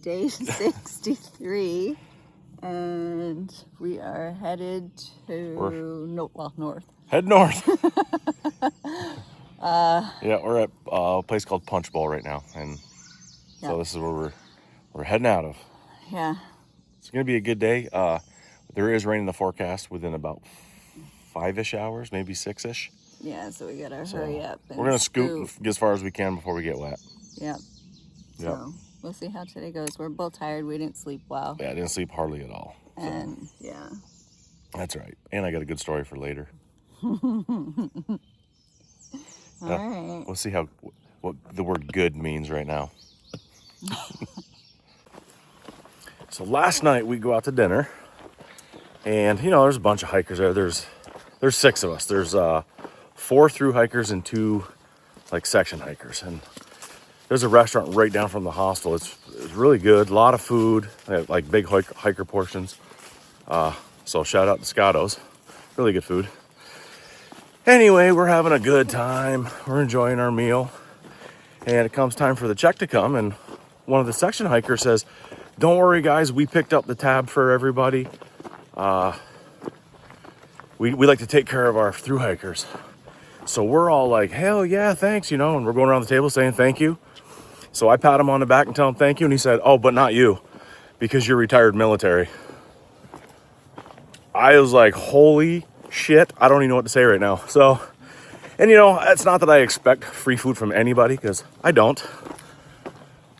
day 63, and we are headed to north. Head north. Yeah, we're at a place called Punch Bowl right now, and so this is where we're heading out of. Yeah. It's gonna be a good day. There is rain in the forecast within about 5-ish hours, maybe 6-ish. Yeah, so we gotta hurry up. And we're gonna scoot and get as far as we can before we get wet. Yep. So we'll see how today goes. We're both tired. We didn't sleep well. Yeah, I didn't sleep hardly at all. So. And yeah. That's right. And I got a good story for later. All right. We'll see what the word good means right now. So last night we go out to dinner, and there's a bunch of hikers there. There's 6 of us. There's 4 through hikers and 2 section hikers, and there's a restaurant right down from the hostel. It's really good. A lot of food, like big hiker portions. So shout out to Scotto's. Really good food. Anyway, we're having a good time. We're enjoying our meal. And it comes time for the check to come, and one of the section hikers says, "Don't worry, guys. We picked up the tab for everybody. We like to take care of our through hikers." So we're all like, "Hell yeah, thanks," and we're going around the table saying thank you. So I pat him on the back and tell him thank you, and he said, "Oh, but not you, because you're retired military." I was like, holy shit, I don't even know what to say right now. So, and it's not that I expect free food from anybody, because I don't.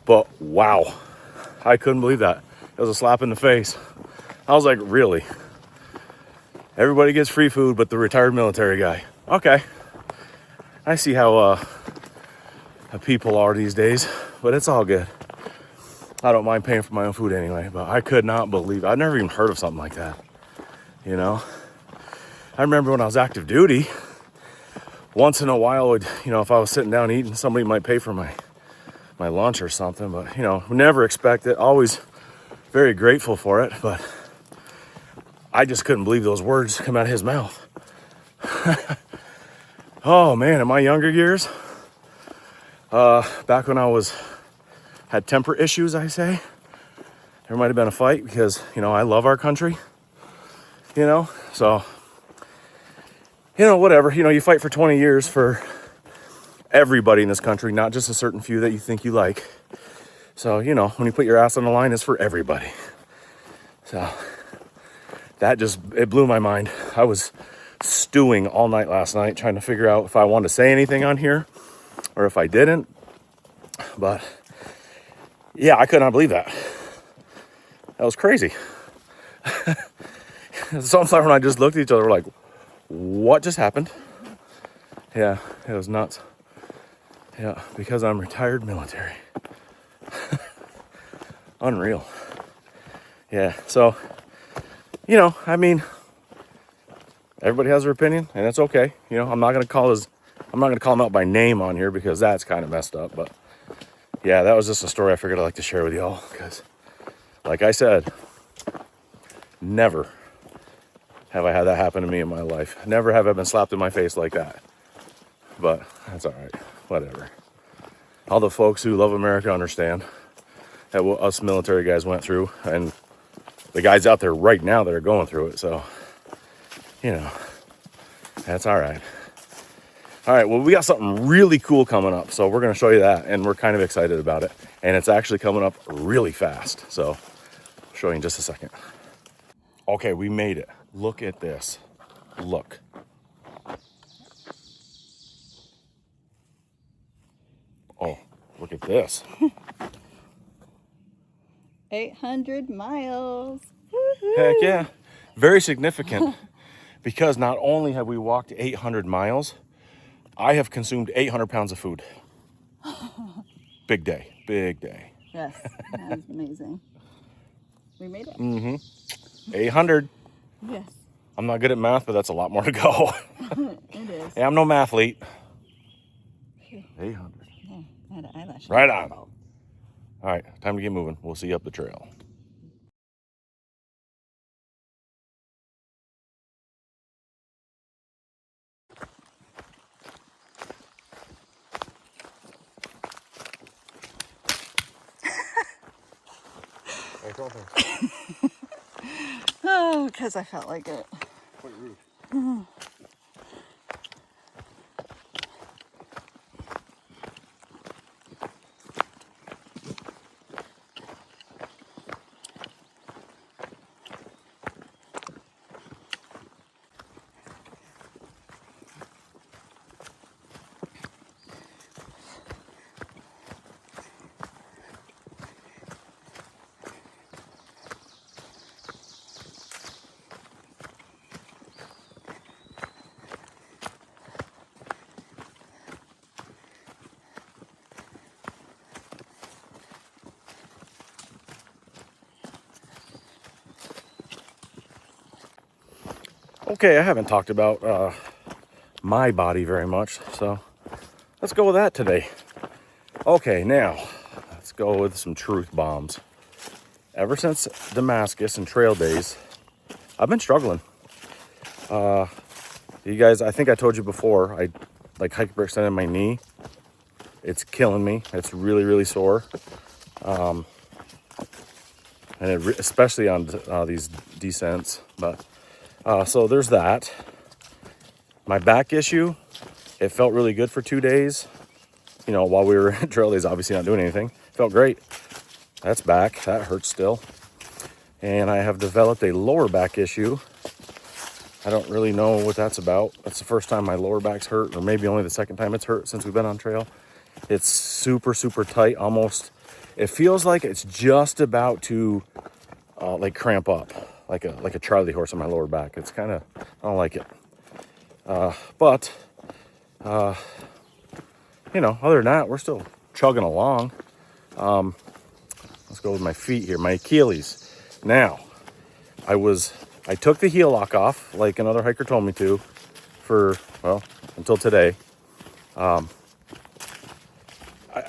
But wow, I couldn't believe that. It was a slap in the face. I was like, really? Everybody gets free food but the retired military guy. Okay. I see how people are these days, but it's all good. I don't mind paying for my own food anyway, but I could not believe it. I've never even heard of something like that. I remember when I was active duty, once in a while, if I was sitting down eating, somebody might pay for my lunch or something, but, never expect it. Always very grateful for it, but I just couldn't believe those words come out of his mouth. Oh, man, in my younger years, back when I had temper issues, I say, there might have been a fight because, I love our country. So, whatever, you fight for 20 years for everybody in this country, not just a certain few that you think you like. So, when you put your ass on the line, it's for everybody. So, it blew my mind. I was stewing all night last night, trying to figure out if I wanted to say anything on here or if I didn't. But, yeah, I could not believe that. That was crazy. Sometimes when I just looked at each other, we're like, what just happened? Yeah, it was nuts. Yeah, because I'm retired military. Unreal. Yeah, so, everybody has their opinion, and it's okay. I'm not gonna call him out by name on here because that's kind of messed up. But yeah, that was just a story I figured I'd like to share with y'all because, like I said, never have I had that happen to me in my life. Never have I been slapped in my face like that. But that's all right. Whatever. All the folks who love America understand that what us military guys went through, and the guys out there right now that are going through it. So, that's all right. All right, well, we got something really cool coming up. So we're going to show you that, and we're kind of excited about it. And it's actually coming up really fast. So I'll show you in just a second. Okay, we made it. Look at this. Look. Oh, look at this. 800 miles. Heck yeah. Very significant because not only have we walked 800 miles, I have consumed 800 pounds of food. Big day. Big day. Yes, that was amazing. We made it. Mm-hmm. 800. Yes. I'm not good at math, but that's a lot more to go. It is. Yeah, I'm no mathlete. 800. Yeah, I had an eyelash. Right on. All right, time to get moving. We'll see you up the trail. Oh, because I felt like it. Quite rude. Okay, I haven't talked about my body very much, so let's go with that today. Okay, now let's go with some truth bombs. Ever since Damascus and trail days, I've been struggling. You guys, I think I told you before, I like hyperextended my knee. It's killing me. It's really, really sore. And especially on these descents. But so there's that. My back issue, it felt really good for 2 days. You know, while we were at trail days, obviously not doing anything. Felt great. That's back. That hurts still. And I have developed a lower back issue. I don't really know what that's about. That's the first time my lower back's hurt, or maybe only the second time it's hurt since we've been on trail. It's super, super tight. Almost, it feels like it's just about to like cramp up, like a Charlie horse on my lower back. It's kind of, I don't like it. But you know, other than that, we're still chugging along. Let's go with my feet here, my Achilles. Now, I took the heel lock off, like another hiker told me to, for, well, until today.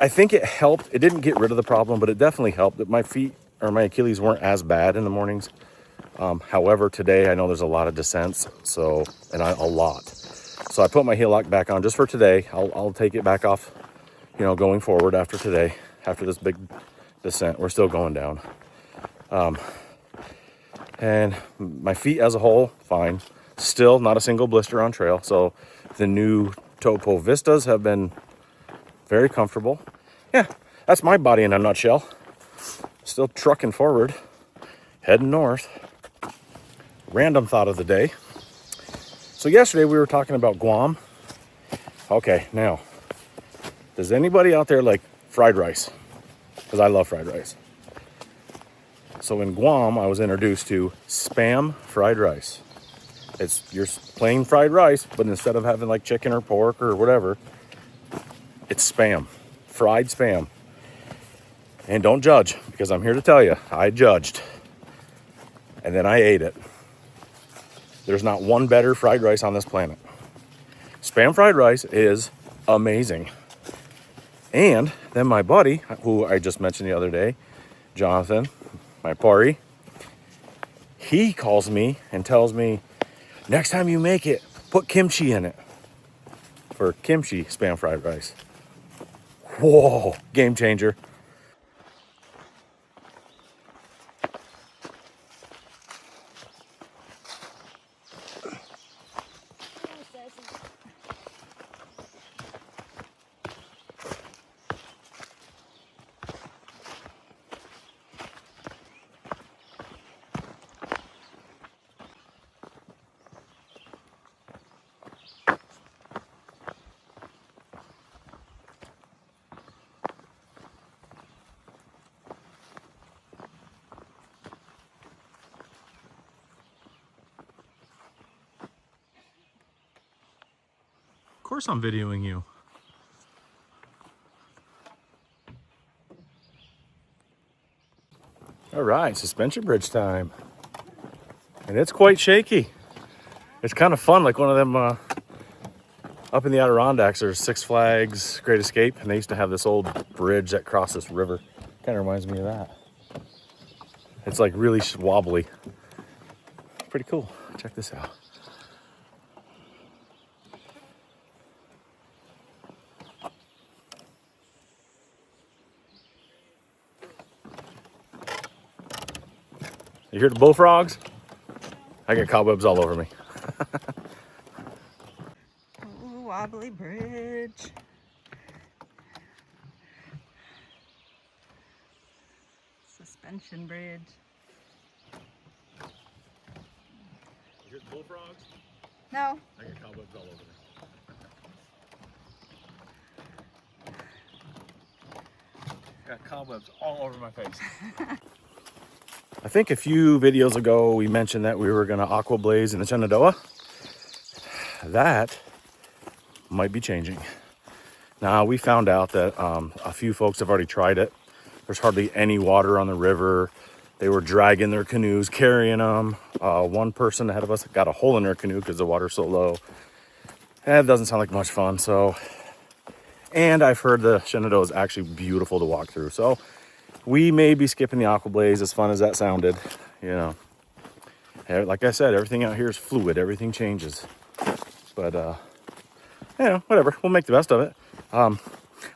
I think it helped. It didn't get rid of the problem, but it definitely helped that my feet or my Achilles weren't as bad in the mornings. However, today I know there's a lot of descents, so, and a lot. So I put my heel lock back on just for today. I'll take it back off, you know, going forward after today, after this big descent. We're still going down. And my feet as a whole, fine. Still not a single blister on trail. So the new Topo Vistas have been very comfortable. Yeah, that's my body in a nutshell. Still trucking forward, heading north. Random thought of the day. So yesterday we were talking about Guam. Okay, now, does anybody out there like fried rice? Because I love fried rice. So in Guam, I was introduced to Spam fried rice. It's your plain fried rice, but instead of having like chicken or pork or whatever, it's Spam, fried Spam. And don't judge, because I'm here to tell you, I judged. And then I ate it. There's not one better fried rice on this planet. Spam fried rice is amazing. And then my buddy, who I just mentioned the other day, Jonathan, my party, he calls me and tells me, next time you make it, put kimchi in it. For kimchi Spam fried rice. Whoa, game changer. Of course I'm videoing you. All right, suspension bridge time. And it's quite shaky. It's kind of fun, like one of them up in the Adirondacks, there's Six Flags Great Escape, and they used to have this old bridge that crossed this river. Kind of reminds me of that. It's like really wobbly. Pretty cool. Check this out. You hear the bullfrogs? I got cobwebs all over me. Ooh, wobbly bridge. Suspension bridge. You hear the bullfrogs? No. I got cobwebs all over me. Got cobwebs all over my face. I think a few videos ago we mentioned that we were going to aqua blaze in the Shenandoah. That might be changing. Now, we found out that a few folks have already tried it. There's hardly any water on the river. They were dragging their canoes, carrying them. One person ahead of us got a hole in their canoe because the water's so low. That doesn't sound like much fun. So, and I've heard the Shenandoah is actually beautiful to walk through. So we may be skipping the aqua blaze, as fun as that sounded. You know, like I said, everything out here is fluid. Everything changes. But, you know, whatever. We'll make the best of it.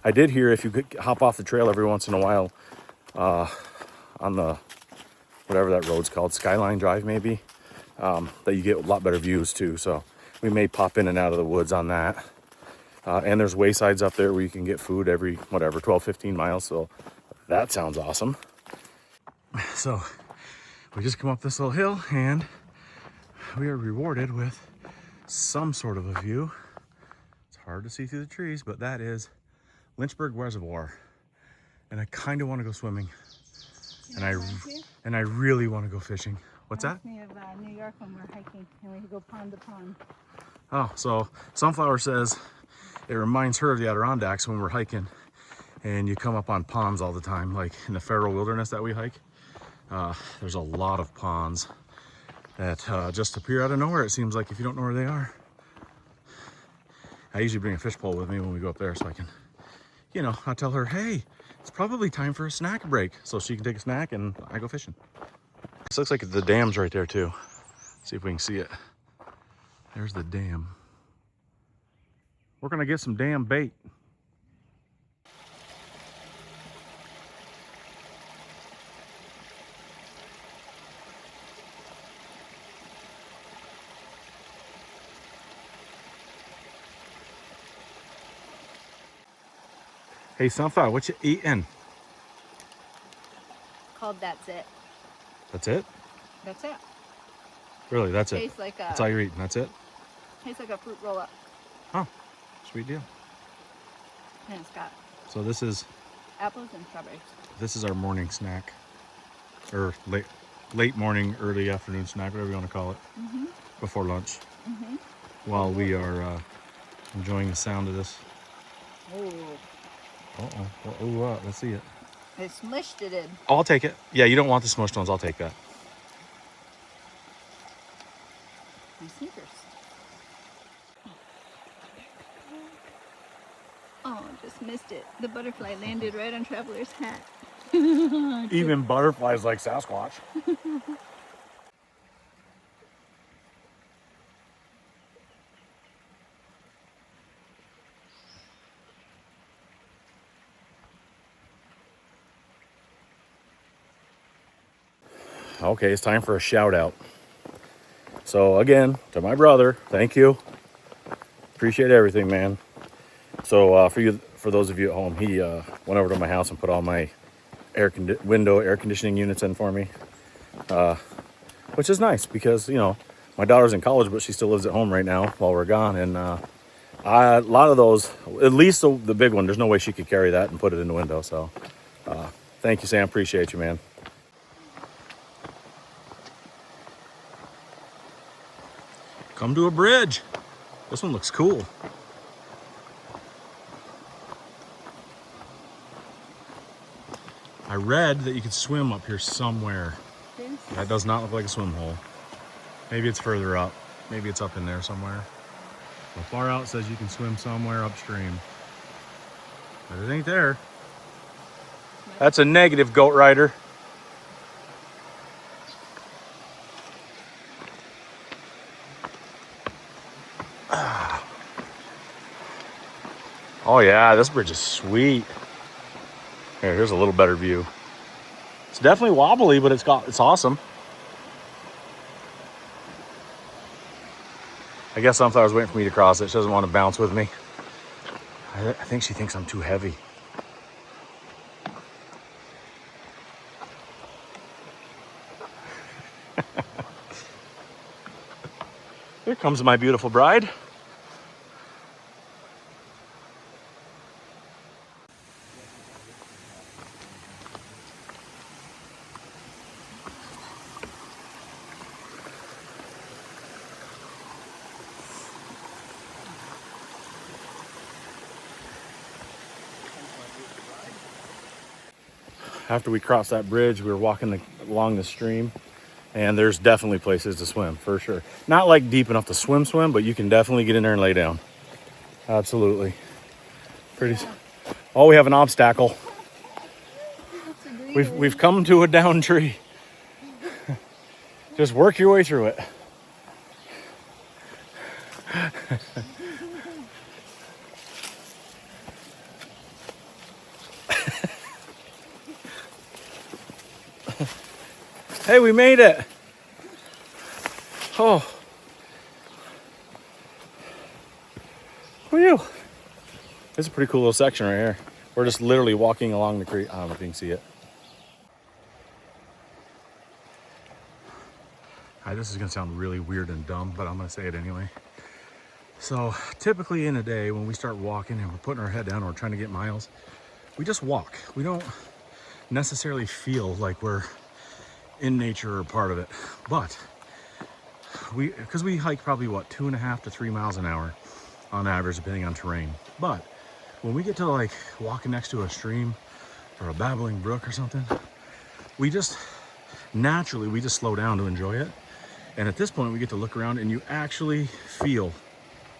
I did hear if you could hop off the trail every once in a while on the, whatever that road's called, Skyline Drive maybe, that you get a lot better views too. So we may pop in and out of the woods on that. And there's waysides up there where you can get food every, whatever, 12, 15 miles. So that sounds awesome. So we just come up this little hill and we are rewarded with some sort of a view. It's hard to see through the trees, but that is Lynchburg Reservoir. And I kind of want to go swimming. And I really want to go fishing. What's that? Reminds me of New York when we're hiking and we go pond to pond. Oh, so Sunflower says it reminds her of the Adirondacks when we're hiking and you come up on ponds all the time, like in the Federal Wilderness that we hike. There's a lot of ponds that just appear out of nowhere, it seems like, if you don't know where they are. I usually bring a fish pole with me when we go up there so I can, you know, I tell her, hey, it's probably time for a snack break. So she can take a snack and I go fishing. This looks like the dam's right there too. See if we can see it. There's the dam. We're gonna get some damn bait. Hey, Sunflower, what you eating? Called That's It. That's it? That's it. Really, that's it? Tastes like That's all you're eating, that's it? Tastes like a fruit roll up. Oh, sweet deal. And it's got So this is apples and strawberries. our morning snack. Or late morning, early afternoon snack, whatever you want to call it. Before lunch. While we are enjoying the sound of this. Oh. Oh, let's see it. It smushed it in. I'll take it. Yeah, you don't want the smushed ones. I'll take that. My sneakers. Oh, just missed it. The butterfly landed right on Traveler's hat. Even butterflies like Sasquatch. Okay, it's time for a shout out. So again, to my brother, thank you. Appreciate everything, man. So for those of you at home, he went over to my house and put all my air conditioning units in for me, which is nice because, you know, my daughter's in college, but she still lives at home right now while we're gone. And a lot of those, at least the big one, there's no way she could carry that and put it in the window. So thank you, Sam. Appreciate you, man. Come to a bridge. This one looks cool. I read that you could swim up here somewhere. That does not look like a swim hole. Maybe it's further up. Maybe it's up in there somewhere. The far out says you can swim somewhere upstream. But it ain't there. That's a negative, Goat Rider. Oh yeah, this bridge is sweet. Here's a little better view. It's definitely wobbly, but it's awesome. I guess Sunflower's waiting for me to cross it. She doesn't want to bounce with me. I think she thinks I'm too heavy. Here comes my beautiful bride. After we crossed that bridge, we were walking along the stream, and there's definitely places to swim, for sure. Not like deep enough to swim, but you can definitely get in there and lay down. Absolutely. Oh, we have an obstacle. We've come to a down tree. Just work your way through it. Hey, we made it. Oh. Whew. This is a pretty cool little section right here. We're just literally walking along the creek. I don't know if you can see it. This is gonna sound really weird and dumb, but I'm gonna say it anyway. So typically in a day when we start walking and we're putting our head down or we're trying to get miles, we just walk. We don't necessarily feel like we're in nature or part of it, but because we hike probably what, 2.5 to 3 miles an hour on average, depending on terrain. But when we get to like walking next to a stream or a babbling brook or something, we just slow down to enjoy it. And at this point we get to look around and you actually feel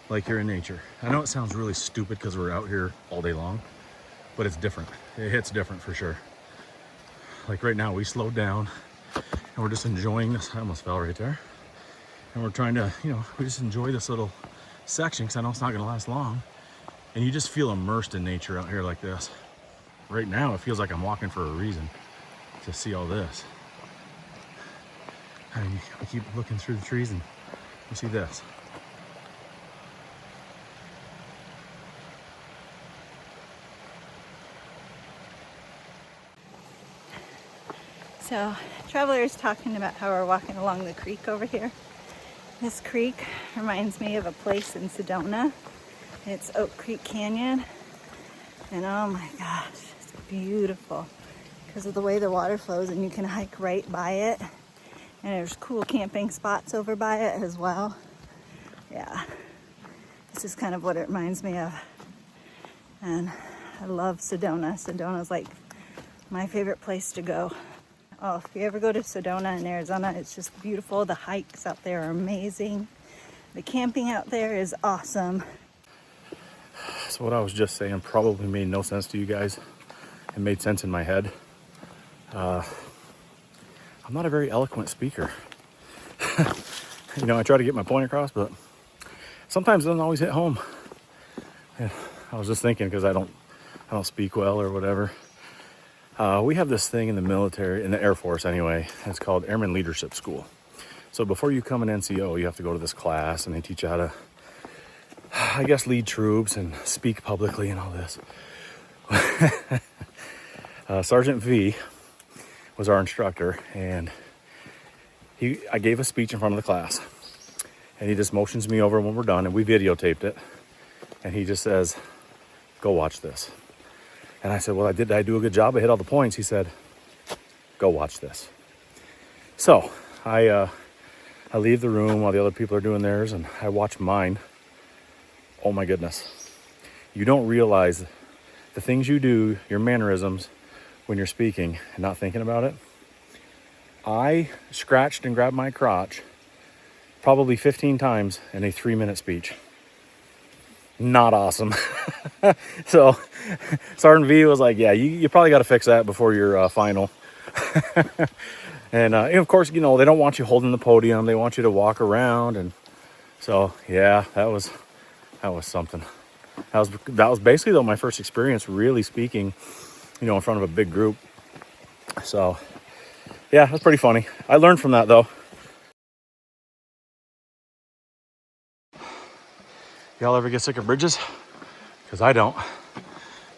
like you're in nature. I know it sounds really stupid because we're out here all day long, but it's different. It hits different for sure. Like right now we slowed down and we're just enjoying this. I almost fell right there. And we're trying to, we just enjoy this little section because I know it's not going to last long. And you just feel immersed in nature out here like this. Right now, it feels like I'm walking for a reason to see all this. I mean, we keep looking through the trees and we see this. So, travelers talking about how we're walking along the creek over here. This creek reminds me of a place in Sedona. It's Oak Creek Canyon. And oh my gosh, it's beautiful because of the way the water flows, and you can hike right by it. And there's cool camping spots over by it as well. Yeah, this is kind of what it reminds me of. And I love Sedona. Sedona's like my favorite place to go. Oh, if you ever go to Sedona in Arizona, it's just beautiful. The hikes out there are amazing. The camping out there is awesome. So what I was just saying probably made no sense to you guys. It made sense in my head. I'm not a very eloquent speaker. I try to get my point across, but sometimes it doesn't always hit home. Yeah, I was just thinking because I don't speak well or whatever. We have this thing in the military, in the Air Force anyway. It's called Airman Leadership School. So before you come an NCO, you have to go to this class, and they teach you how to, I guess, lead troops and speak publicly and all this. Sergeant V was our instructor, and I gave a speech in front of the class, and he just motions me over when we're done, and we videotaped it, and he just says, "Go watch this." And I said, "Well, did I do a good job? I hit all the points." He said, "Go watch this." So I leave the room while the other people are doing theirs, and I watch mine. Oh my goodness. You don't realize the things you do, your mannerisms, when you're speaking and not thinking about it. I scratched and grabbed my crotch probably 15 times in a 3-minute speech. Not awesome. So Sergeant V was like, "Yeah, you probably got to fix that before your final." And of course, they don't want you holding the podium. They want you to walk around. And so, yeah, that was something. That was basically, though, my first experience really speaking, in front of a big group. So, yeah, that's pretty funny. I learned from that, though. Y'all ever get sick of bridges? Because I don't.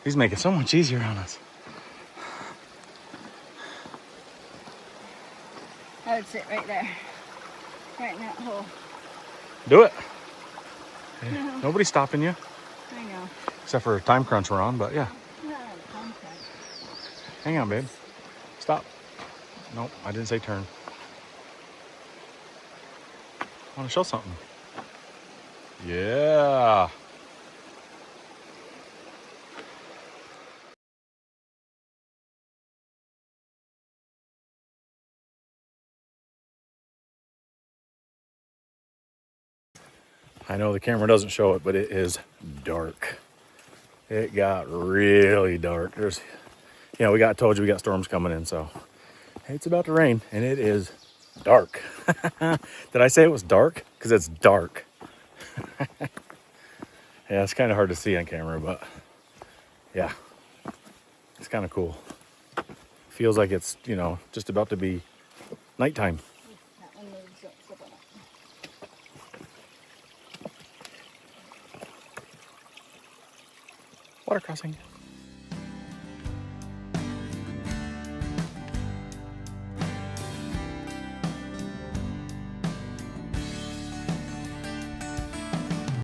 These make it so much easier on us. I would sit right there. Right in that hole. Do it. No. Nobody's stopping you. I know. Except for a time crunch we're on, but yeah. Not a contract. Hang on, babe. Stop. Nope, I didn't say turn. I want to show something. Yeah. I know the camera doesn't show it, but it is dark. It got really dark. There's, we told you we got storms coming in, so it's about to rain, and it is dark. Did I say it was dark? Because it's dark. Yeah, it's kind of hard to see on camera, but yeah, it's kind of cool. Feels like it's, just about to be nighttime. That one moves up, slip on it. Water crossing.